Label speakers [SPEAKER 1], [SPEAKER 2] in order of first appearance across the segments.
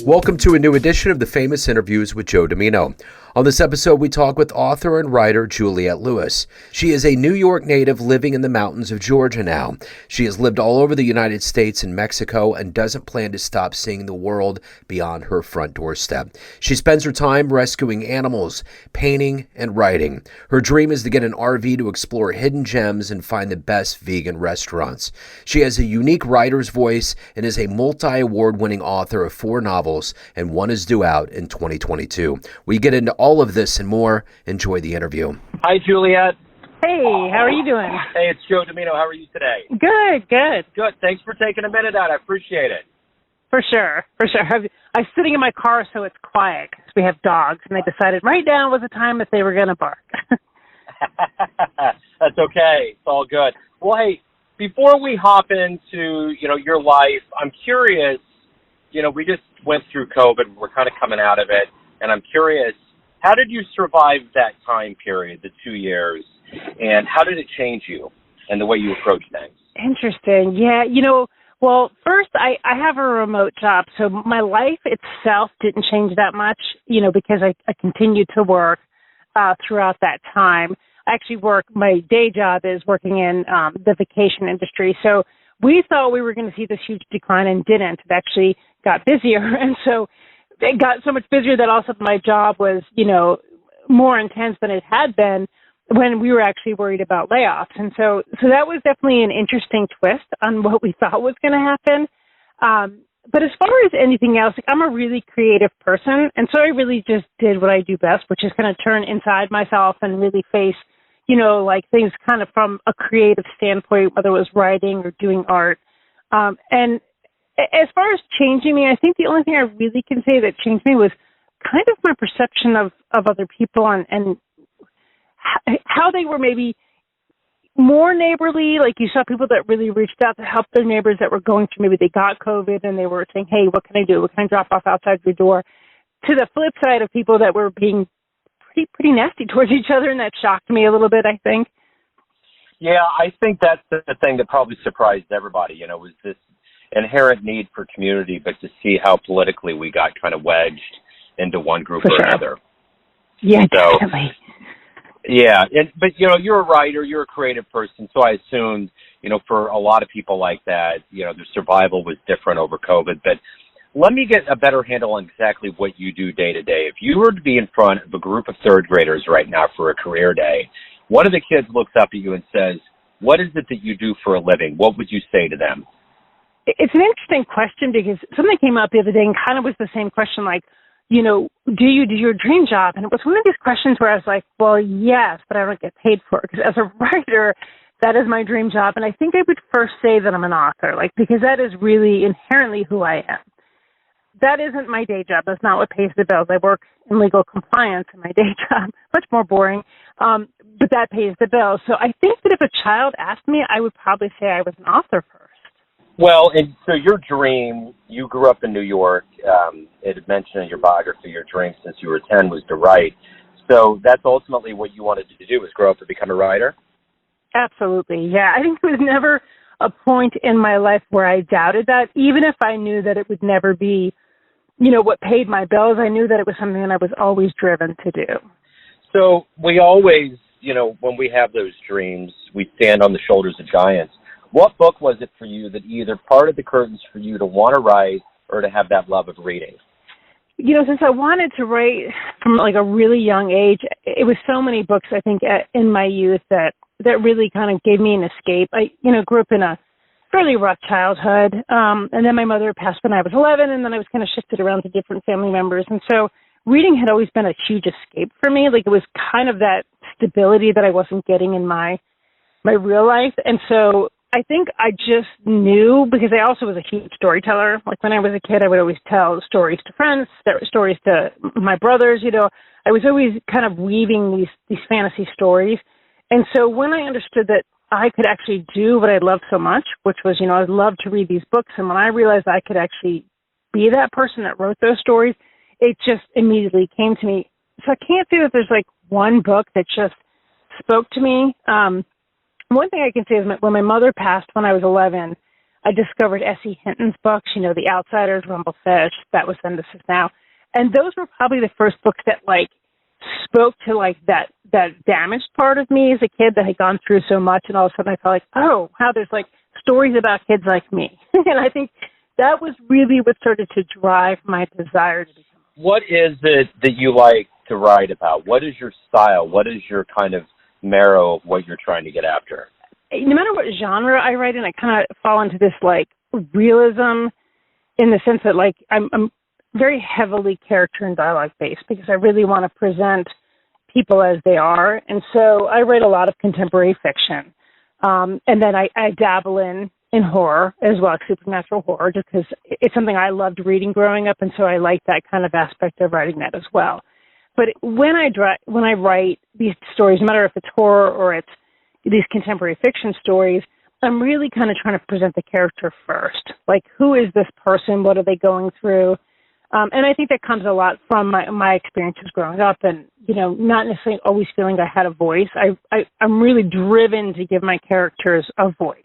[SPEAKER 1] Welcome to a new edition of the Famous Interviews with Joe Dimino. On this episode, we talk with author and writer Juliet Rose. She is a New York native living in the mountains of Georgia now. She has lived all over the United States and Mexico and doesn't plan to stop seeing the world beyond her front doorstep. She spends her time rescuing animals, painting, and writing. Her dream is to get an RV to explore hidden gems and find the best vegan restaurants. She has a unique writer's voice and is a multi-award-winning author of 4 novels, and one is due out in 2022. We get into all of this and more. Enjoy the interview.
[SPEAKER 2] Hi, Juliet.
[SPEAKER 3] Hey, how are you doing?
[SPEAKER 2] Hey, it's Joe Dimino. How are you today?
[SPEAKER 3] Good.
[SPEAKER 2] Good. Thanks for taking a minute out. I appreciate it.
[SPEAKER 3] For sure. I'm sitting in my car, so it's quiet because we have dogs, and they decided right now was the time that they were going to bark.
[SPEAKER 2] That's okay. It's all good. Well, hey, before we hop into, your life, I'm curious, we just went through COVID. We're kind of coming out of it, and I'm curious, how did you survive that time period, the 2 years, and how did it change you and the way you approach things?
[SPEAKER 3] Interesting. Yeah, well, first, I have a remote job, so my life itself didn't change that much, because I continued to work throughout that time. I actually my day job is working in the vacation industry, so we thought we were going to see this huge decline and didn't. It actually got busier, and so it got so much busier that also my job was, more intense than it had been when we were actually worried about layoffs. And so that was definitely an interesting twist on what we thought was going to happen. But as far as anything else, I'm a really creative person. And so I really just did what I do best, which is kind of turn inside myself and really face, things kind of from a creative standpoint, whether it was writing or doing art. And as far as changing me, I think the only thing I really can say that changed me was kind of my perception of other people and how they were maybe more neighborly. Like you saw people that really reached out to help their neighbors that were going through, maybe they got COVID and they were saying, hey, what can I do? What can I drop off outside your door? To the flip side of people that were being pretty nasty towards each other, and that shocked me a little bit, I think.
[SPEAKER 2] Yeah, I think that's the thing that probably surprised everybody, was this inherent need for community, but to see how politically we got kind of wedged into one group or another.
[SPEAKER 3] Yeah, definitely.
[SPEAKER 2] Yeah, but you're a writer, you're a creative person, so I assumed, for a lot of people like that, their survival was different over COVID. But let me get a better handle on exactly what you do day to day. If you were to be in front of a group of third graders right now for a career day, one of the kids looks up at you and says, what is it that you do for a living? What would you say to them?
[SPEAKER 3] It's an interesting question because something came up the other day and kind of was the same question, like, do you do your dream job? And it was one of these questions where I was like, well, yes, but I don't get paid for it. Because as a writer, that is my dream job. And I think I would first say that I'm an author, because that is really inherently who I am. That isn't my day job. That's not what pays the bills. I work in legal compliance in my day job, much more boring, but that pays the bills. So I think that if a child asked me, I would probably say I was an author first.
[SPEAKER 2] Well, and so your dream, you grew up in New York. It had mentioned in your biography your dream since you were 10 was to write. So that's ultimately what you wanted to do, was grow up to become a writer?
[SPEAKER 3] Absolutely, yeah. I think there was never a point in my life where I doubted that, even if I knew that it would never be, what paid my bills. I knew that it was something that I was always driven to do.
[SPEAKER 2] So we always, when we have those dreams, we stand on the shoulders of giants. What book was it for you that either parted the curtains for you to want to write or to have that love of reading?
[SPEAKER 3] Since I wanted to write from a really young age, it was so many books, I think, in my youth that really kind of gave me an escape. I, grew up in a fairly rough childhood, and then my mother passed when I was 11, and then I was kind of shifted around to different family members. And so reading had always been a huge escape for me. It was kind of that stability that I wasn't getting in my real life. And so I think I just knew, because I also was a huge storyteller. When I was a kid, I would always tell stories to friends, stories to my brothers. I was always kind of weaving these fantasy stories. And so when I understood that I could actually do what I loved so much, which was, I loved to read these books. And when I realized I could actually be that person that wrote those stories, it just immediately came to me. So I can't say that there's one book that just spoke to me. One thing I can say is when my mother passed when I was 11, I discovered S.E. Hinton's books, The Outsiders, Rumblefish, That Was Then, This Is Now. And those were probably the first books that, spoke to, that damaged part of me as a kid that had gone through so much. And all of a sudden I felt like, oh, wow, there's, stories about kids like me. And I think that was really what started to drive my desire to become.
[SPEAKER 2] What is it that you like to write about? What is your style? What is your kind of marrow of what you're trying to get after?
[SPEAKER 3] No matter what genre I write in, I kind of fall into this realism in the sense that I'm very heavily character and dialogue based because I really want to present people as they are. And so I write a lot of contemporary fiction. And then I dabble in horror as well, supernatural horror, just because it's something I loved reading growing up. And so I like that kind of aspect of writing that as well. But when I write these stories, no matter if it's horror or it's these contemporary fiction stories, I'm really kind of trying to present the character first. Who is this person? What are they going through? And I think that comes a lot from my experiences growing up and, not necessarily always feeling I had a voice. I'm really driven to give my characters a voice.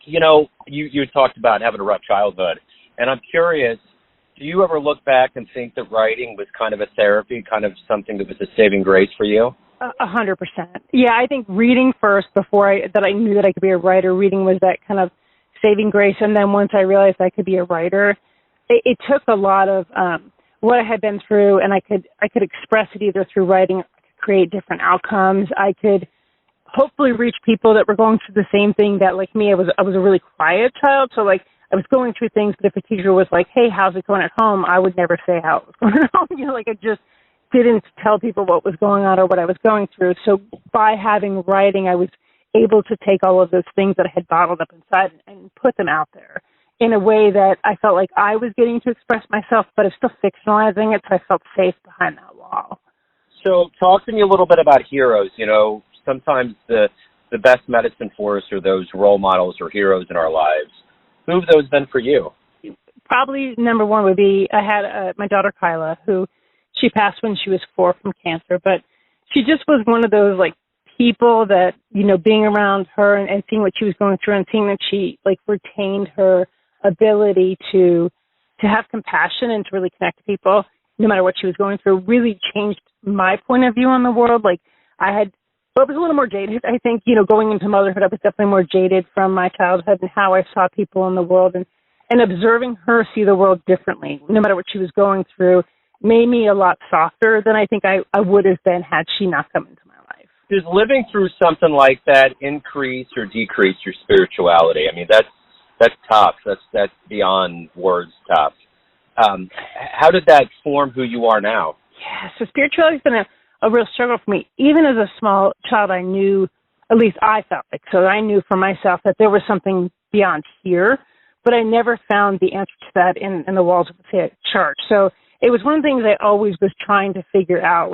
[SPEAKER 2] You talked about having a rough childhood, and I'm curious, do you ever look back and think that writing was kind of a therapy, kind of something that was a saving grace for you?
[SPEAKER 3] 100%. Yeah, I think reading first before I knew that I could be a writer, reading was that kind of saving grace. And then once I realized I could be a writer, it took a lot of what I had been through, and I could express it either through writing, I could create different outcomes. I could hopefully reach people that were going through the same thing that, like me, I was a really quiet child. So, I was going through things, but if a teacher was like, hey, how's it going at home? I would never say how it was going at home. I just didn't tell people what was going on or what I was going through. So by having writing, I was able to take all of those things that I had bottled up inside and put them out there in a way that I felt like I was getting to express myself, but I'm still fictionalizing it, so I felt safe behind that wall.
[SPEAKER 2] So talk to me a little bit about heroes. Sometimes the best medicine for us are those role models or heroes in our lives. Who have those been for you?
[SPEAKER 3] Probably number one would be, I had my daughter Kyla, who she passed when she was 4 from cancer, but she just was one of those people that, being around her and seeing what she was going through and seeing that she retained her ability to have compassion and to really connect to people, no matter what she was going through, really changed my point of view on the world. I was a little more jaded. I think, going into motherhood, I was definitely more jaded from my childhood and how I saw people in the world, and observing her see the world differently, no matter what she was going through, made me a lot softer than I think I would have been had she not come into my life.
[SPEAKER 2] Does living through something like that increase or decrease your spirituality? I mean, that's tough. That's beyond words tough. How did that form who you are now?
[SPEAKER 3] Yeah, so spirituality has been a real struggle for me. Even as a small child, I knew, at least I felt I knew for myself that there was something beyond here, but I never found the answer to that in the walls of, say, a church. So it was one of the things I always was trying to figure out.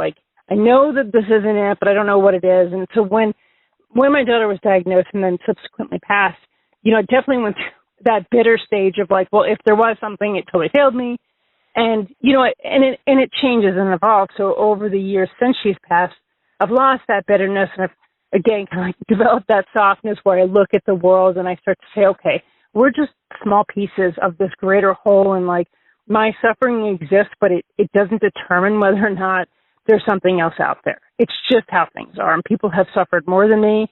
[SPEAKER 3] I know that this isn't it, but I don't know what it is. And so when my daughter was diagnosed and then subsequently passed, I definitely went through that bitter stage of if there was something, it totally failed me. And, it changes and evolves. So over the years since she's passed, I've lost that bitterness and I've, again, kind of developed that softness where I look at the world and I start to say, okay, we're just small pieces of this greater whole, and my suffering exists, but it doesn't determine whether or not there's something else out there. It's just how things are. And people have suffered more than me.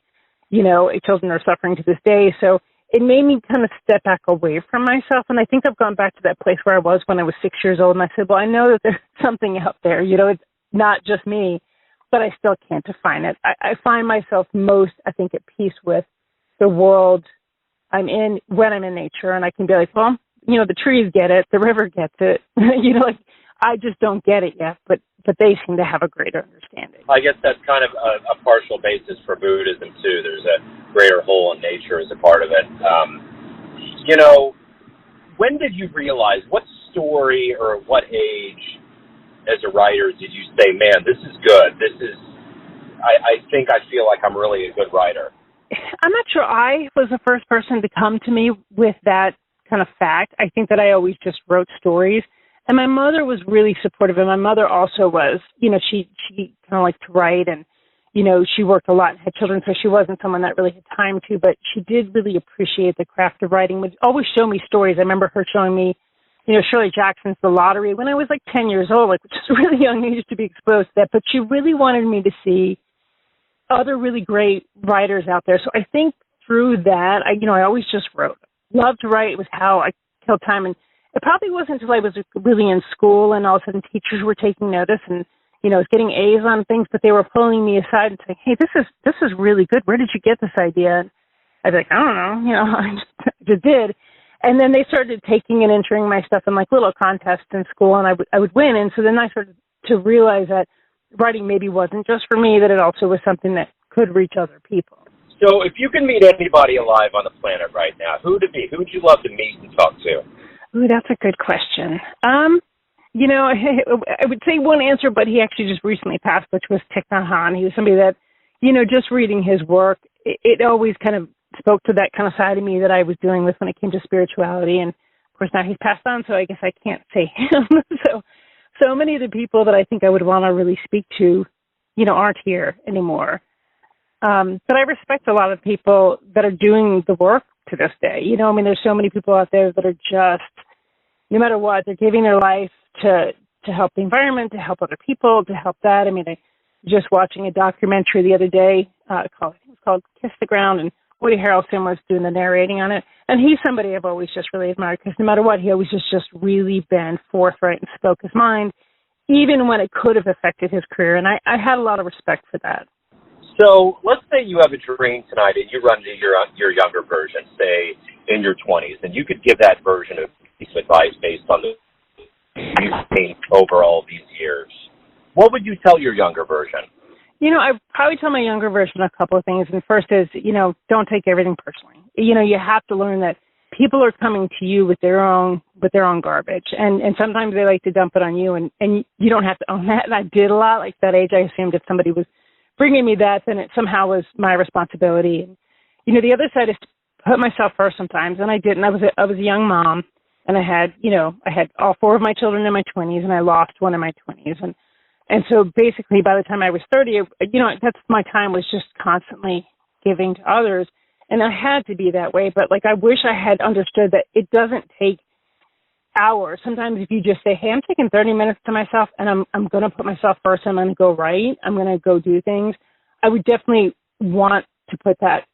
[SPEAKER 3] Children are suffering to this day. So it made me kind of step back away from myself. And I think I've gone back to that place where I was when I was 6 years old. And I said, well, I know that there's something out there. It's not just me, but I still can't define it. I find myself most, I think, at peace with the world I'm in when I'm in nature. And I can be well, the trees get it. The river gets it. I just don't get it yet, but they seem to have a greater understanding.
[SPEAKER 2] I guess that's kind of a partial basis for Buddhism, too. There's a greater whole in nature as a part of it. When did you realize, what story or what age as a writer did you say, man, this is good. I think I feel like I'm really a good writer?
[SPEAKER 3] I'm not sure I was the first person to come to me with that kind of fact. I think that I always just wrote stories. And my mother was really supportive, and my mother also was, she kind of liked to write, and she worked a lot and had children, so she wasn't someone that really had time to, but she did really appreciate the craft of writing, would always show me stories. I remember her showing me, Shirley Jackson's The Lottery when I was like 10 years old, which is really young age to be exposed to that, but she really wanted me to see other really great writers out there. So I think through that, I always just wrote. Loved to write. It was how I killed time. And it probably wasn't until I was really in school and all of a sudden teachers were taking notice and, I was getting A's on things, but they were pulling me aside and saying, hey, this is really good. Where did you get this idea? And I'd be like, I don't know. I just did. And then they started taking and entering my stuff in like little contests in school, and I would win. And so then I started to realize that writing maybe wasn't just for me, that it also was something that could reach other people.
[SPEAKER 2] So if you can meet anybody alive on the planet right now, who would it be? Who would you love to meet and talk to?
[SPEAKER 3] Ooh, that's a good question. I would say one answer, but he actually just recently passed, which was Thich Nhat Hanh. He was somebody that, just reading his work, it always kind of spoke to that kind of side of me that I was dealing with when it came to spirituality. And of course now he's passed on, so I guess I can't say him. So many of the people that I think I would want to really speak to, aren't here anymore. But I respect a lot of people that are doing the work to this day. There's so many people out there that are just, no matter what, they're giving their life to help the environment, to help other people, to help that. I just watching a documentary the other day, it was called Kiss the Ground, and Woody Harrelson was doing the narrating on it. And he's somebody I've always just really admired because no matter what, he always just really been forthright and spoke his mind, even when it could have affected his career. And I had a lot of respect for that.
[SPEAKER 2] So let's say you have a dream tonight and you run to your younger version, say in your 20s, and you could give that version a piece of advice based on the you've seen over all these years. What would you tell your younger version?
[SPEAKER 3] I'd probably tell my younger version a couple of things. And first is, don't take everything personally. You have to learn that people are coming to you with their own garbage. And sometimes they like to dump it on you, and you don't have to own that. And I did a lot. Like that age, I assumed if somebody was bringing me that, then it somehow was my responsibility. And, the other side is to put myself first sometimes. And I didn't. I was a young mom. And I had all four of my children in my 20s, and I lost one in my 20s. And so basically by the time I was 30, that's my time was just constantly giving to others. And I had to be that way. But I wish I had understood that it doesn't take hours. Sometimes if you just say, hey, I'm taking 30 minutes to myself and I'm going to put myself first. I'm going to go write. I'm going to go do things. I would definitely want to put that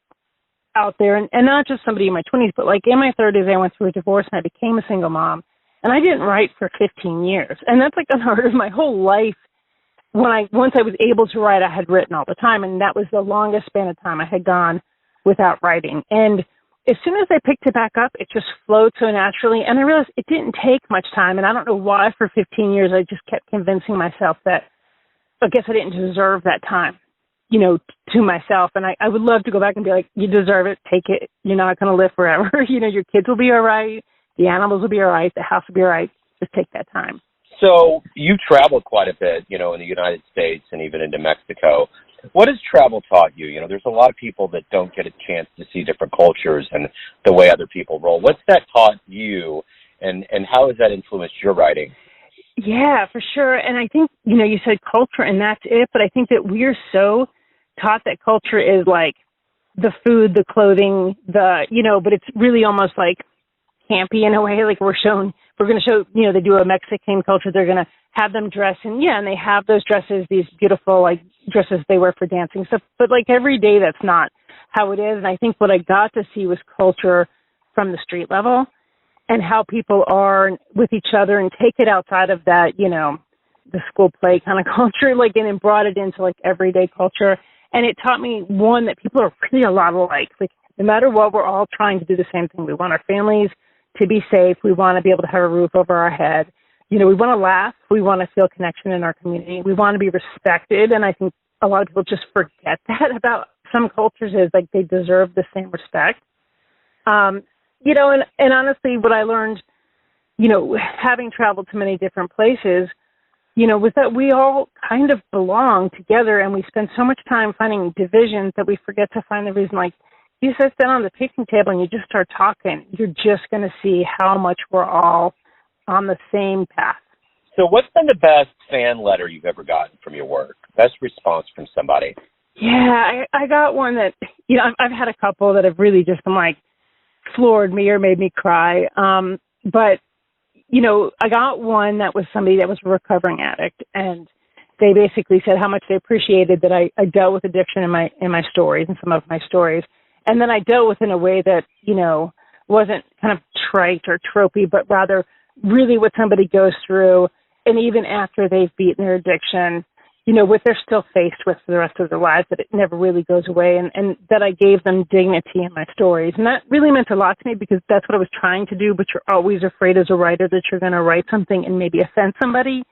[SPEAKER 3] out there, and not just somebody in my 20s, but in my 30s, I went through a divorce and I became a single mom, and I didn't write for 15 years, and that's unheard of. My whole life, once I was able to write, I had written all the time, and that was the longest span of time I had gone without writing. And as soon as I picked it back up, it just flowed so naturally, and I realized it didn't take much time, and I don't know why for 15 years I just kept convincing myself that I guess I didn't deserve that time, to myself. And I would love to go back and be like, you deserve it, take it. You're not going to live forever. Your kids will be all right. The animals will be all right. The house will be all right. Just take that time.
[SPEAKER 2] So you traveled quite a bit, in the United States and even into Mexico. What has travel taught you? There's a lot of people that don't get a chance to see different cultures and the way other people roll. What's that taught you, and how has that influenced your writing?
[SPEAKER 3] Yeah, for sure. And I think, you said culture and that's it, but I think that we're so taught that culture is the food, the clothing, but it's really almost campy in a way. We're going to show, they do a Mexican culture. They're going to have them dress and they have those dresses, these beautiful dresses they wear for dancing stuff. But every day, that's not how it is. And I think what I got to see was culture from the street level and how people are with each other, and take it outside of that, the school play kind of culture, and brought it into everyday culture. And it taught me, one, that people are really a lot alike. No matter what, we're all trying to do the same thing. We want our families to be safe. We want to be able to have a roof over our head. We want to laugh. We want to feel connection in our community. We want to be respected. And I think a lot of people just forget that about some cultures, is they deserve the same respect. And honestly, what I learned, having traveled to many different places, was that we all kind of belong together, and we spend so much time finding divisions that we forget to find the reason. You sit down on the picnic table and you just start talking, you're just going to see how much we're all on the same path.
[SPEAKER 2] So what's been the best fan letter you've ever gotten from your work? Best response from somebody?
[SPEAKER 3] Yeah, I got one that, I've had a couple that have really just, floored me or made me cry. But, I got one that was somebody that was a recovering addict, and they basically said how much they appreciated that I dealt with addiction in my stories and some of my stories. And then I dealt with it in a way that, wasn't kind of trite or tropey, but rather really what somebody goes through. And even after they've beaten their addiction, what they're still faced with for the rest of their lives, that it never really goes away, and that I gave them dignity in my stories. And that really meant a lot to me, because that's what I was trying to do, but you're always afraid as a writer that you're going to write something and maybe offend somebody.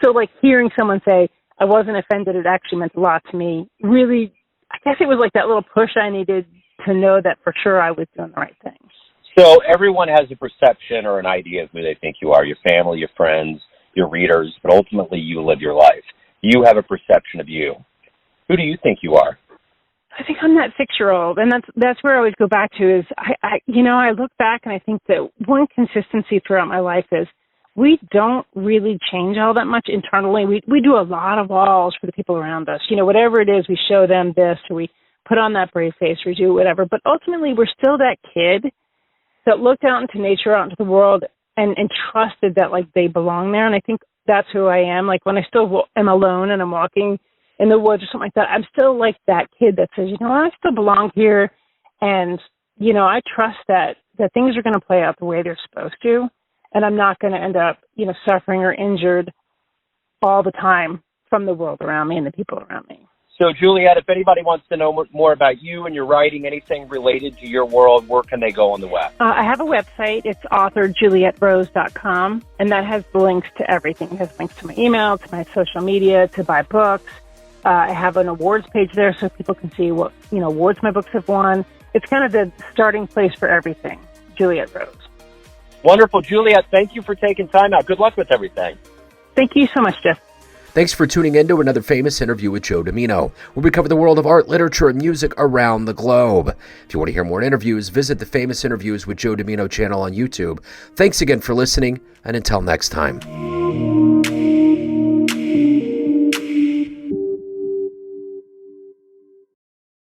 [SPEAKER 3] So hearing someone say, I wasn't offended, it actually meant a lot to me. Really, I guess it was like that little push I needed to know that for sure I was doing the right thing.
[SPEAKER 2] So everyone has a perception or an idea of who they think you are, your family, your friends, your readers, but ultimately you live your life. You have a perception of you. Who do you think you are?
[SPEAKER 3] I think I'm that 6-year-old, and that's where I always go back to is, I look back and I think that one consistency throughout my life is we don't really change all that much internally. We do a lot of walls for the people around us. Whatever it is, we show them this, or we put on that brave face, or do whatever. But ultimately, we're still that kid that looked out into nature, out into the world, and trusted that, they belong there. And I think that's who I am. When I still am alone and I'm walking in the woods or something like that, I'm still like that kid that says, I still belong here. And, I trust that things are going to play out the way they're supposed to. And I'm not going to end up, suffering or injured all the time from the world around me and the people around me.
[SPEAKER 2] So, Juliet, if anybody wants to know more about you and your writing, anything related to your world, where can they go on the web?
[SPEAKER 3] I have a website. It's authorjulietrose.com, and that has links to everything. It has links to my email, to my social media, to buy books. I have an awards page there so people can see what, awards my books have won. It's kind of the starting place for everything, Juliet Rose.
[SPEAKER 2] Wonderful. Juliet, thank you for taking time out. Good luck with everything.
[SPEAKER 3] Thank you so much, Jeff.
[SPEAKER 1] Thanks for tuning in to another famous interview with Joe Dimino, where we cover the world of art, literature, and music around the globe. If you want to hear more interviews, visit the Famous Interviews with Joe Dimino channel on YouTube. Thanks again for listening, and until next time.